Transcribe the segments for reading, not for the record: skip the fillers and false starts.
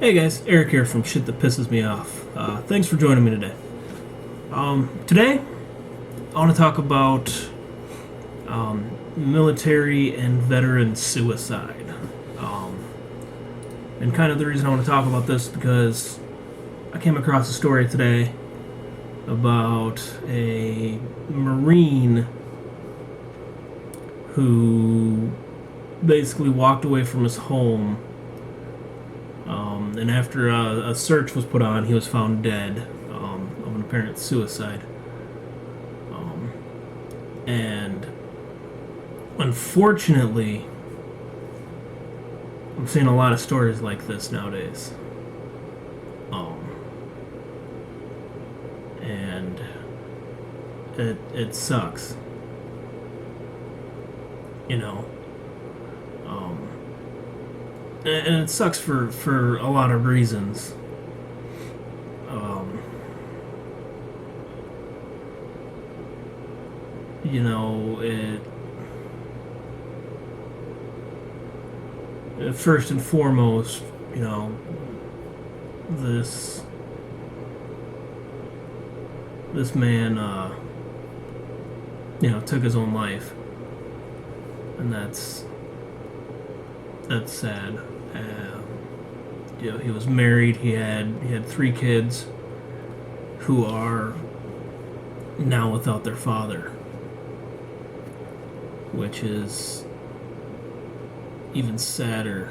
Hey guys, Eric here from Shit That Pisses Me Off. Thanks for joining me today. Today, I want to talk about military and veteran suicide. And kind of the reason I want to talk about this is because I came across a story today about a Marine who basically walked away from his home. And after a search was put on, he was found dead of an apparent suicide. And unfortunately, I'm seeing a lot of stories like this nowadays. And it sucks. You know. And it sucks for a lot of reasons. You know, first and foremost, you know, this man, took his own life, and that's sad. He was married. He had 3 kids who are now without their father, which is even sadder.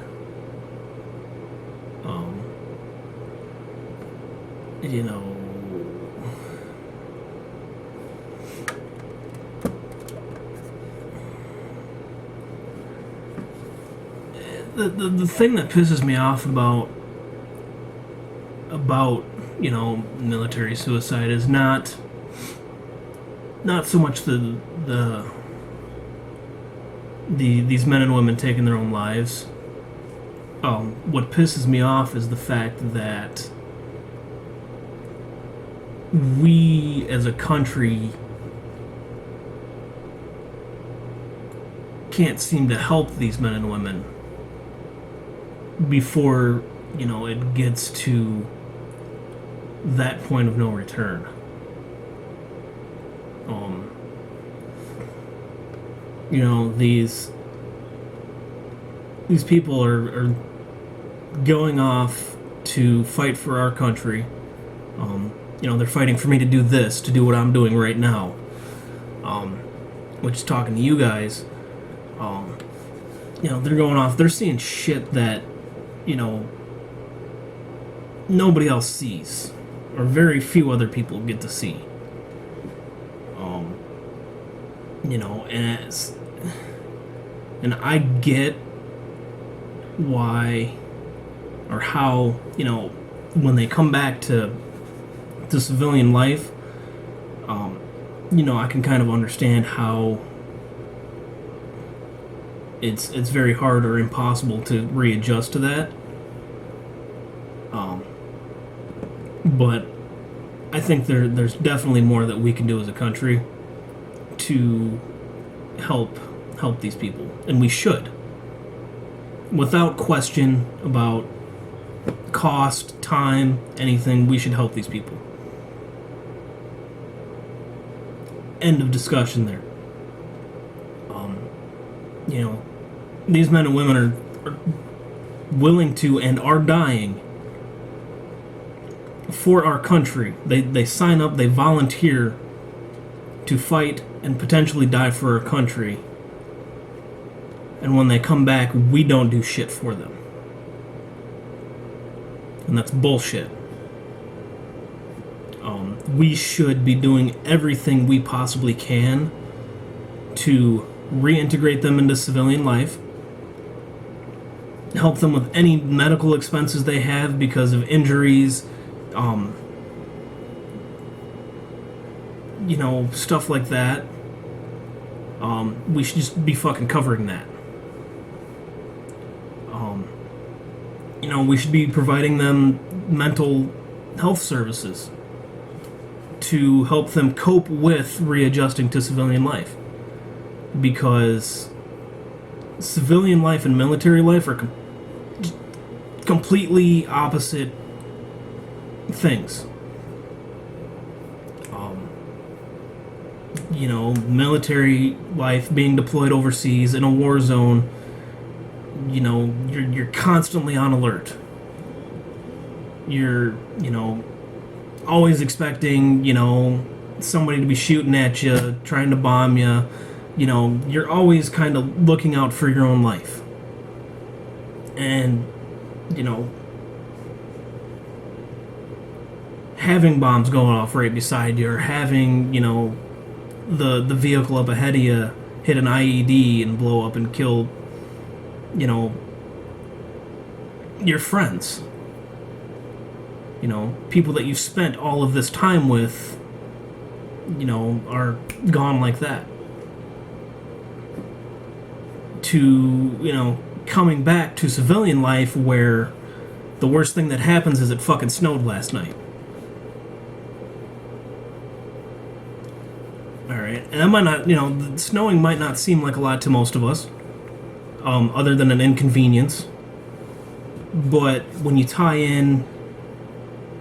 You know, the thing that pisses me off about military suicide is not so much these men and women taking their own lives. What pisses me off is the fact that we as a country can't seem to help these men and women before, it gets to that point of no return. These people are going off to fight for our country. They're fighting for me to do this, to do what I'm doing right now. Which is talking to you guys. They're going off, they're seeing shit that, nobody else sees, or very few other people get to see. And I get why or how, when they come back to civilian life, I can kind of understand how it's very hard or impossible to readjust to that. But I think there's definitely more that we can do as a country to help these people, and we should, without question about cost, time, anything. We should help these people. End of discussion there. These men and women are willing to and are dying for our country. They sign up, they volunteer to fight and potentially die for our country. And when they come back, we don't do shit for them. And that's bullshit. We should be doing everything we possibly can to reintegrate them into civilian life, help them with any medical expenses they have because of injuries, stuff like that. We should just be fucking covering that. We should be providing them mental health services to help them cope with readjusting to civilian life. Because civilian life and military life are completely opposite things. Military life, being deployed overseas in a war zone, you're constantly on alert. You're, always expecting, somebody to be shooting at you, trying to bomb you. You're always kind of looking out for your own life. And, having bombs going off right beside you, or having, the vehicle up ahead of you hit an IED and blow up and kill, your friends. People that you've spent all of this time with, are gone like that. To, coming back to civilian life where the worst thing that happens is it fucking snowed last night. Alright, and that might not, snowing might not seem like a lot to most of us, other than an inconvenience. But when you tie in,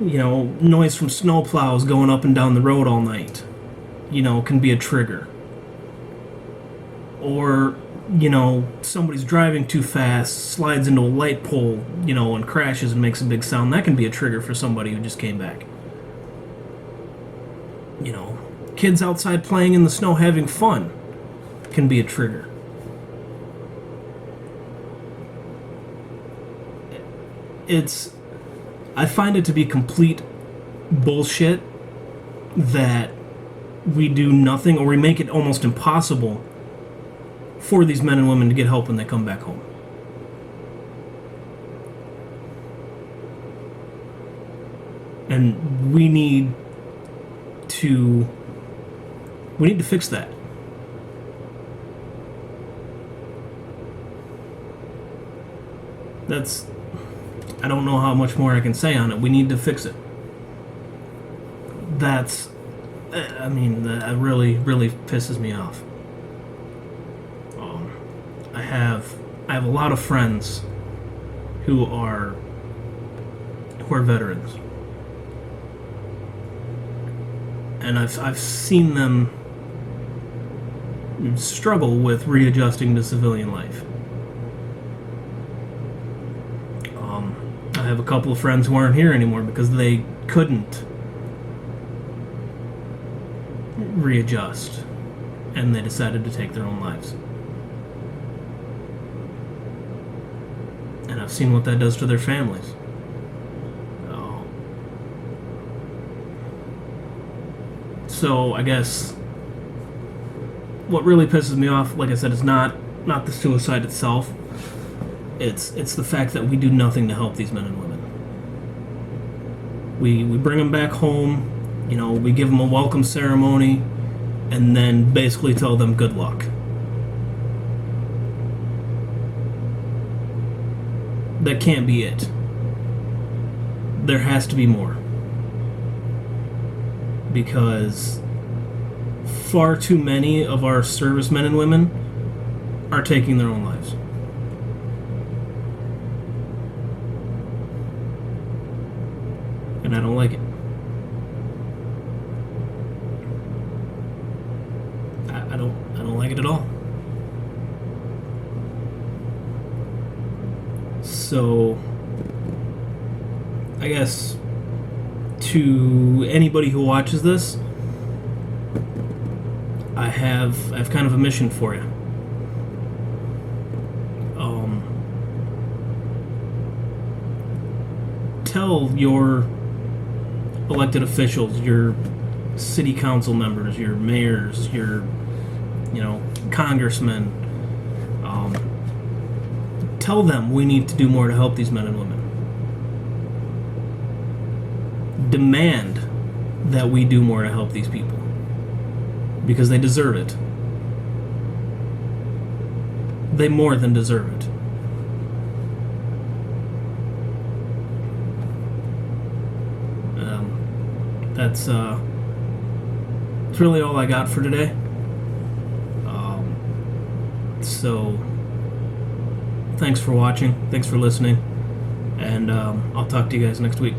noise from snowplows going up and down the road all night, can be a trigger. Or, somebody's driving too fast, slides into a light pole, and crashes and makes a big sound. That can be a trigger for somebody who just came back. Kids outside playing in the snow having fun can be a trigger. I find it to be complete bullshit that we do nothing, or we make it almost impossible for these men and women to get help when they come back home. And we need to fix that. I don't know how much more I can say on it. We need to fix it. That really, really pisses me off. I have a lot of friends who are veterans, and I've seen them struggle with readjusting to civilian life. I have a couple of friends who aren't here anymore because they couldn't readjust, and they decided to take their own lives. And I've seen what that does to their families. So I guess what really pisses me off, like I said, is not the suicide itself. It's the fact that we do nothing to help these men and women. We bring them back home, we give them a welcome ceremony, and then basically tell them good luck. That can't be it. There has to be more. Because far too many of our servicemen and women are taking their own lives. And I don't like it. I don't like it at all. So I guess to anybody who watches this, I have kind of a mission for you. Tell your elected officials, your city council members, your mayors, your congressmen, tell them we need to do more to help these men and women. Demand that we do more to help these people, because they deserve it. They more than deserve it. That's really all I got for today. So thanks for watching. Thanks for listening. And I'll talk to you guys next week.